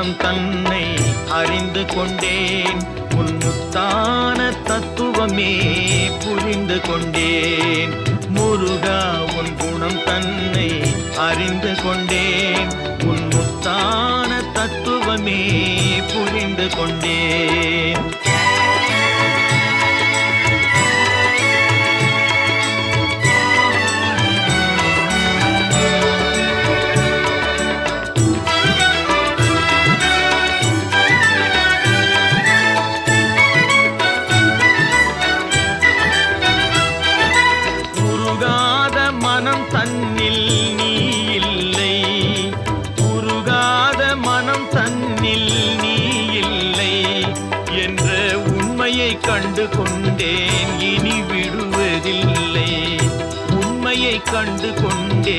குணம் தன்னை அறிந்து கொண்டேன். உன் முத்தான தத்துவமே புரிந்து கொண்டேன். முருகா உன் குணம் தன்னை அறிந்து கொண்டேன். உன் முத்தான தத்துவமே புரிந்து கொண்டேன். மனம் தன்னில் நீ இல்லை, உருகாத மனம் தன்னில் நீ இல்லை என்ற உண்மையை கண்டு கொண்டேன். இனி விடுவதில்லை, உண்மையை கண்டு கொண்டேன்.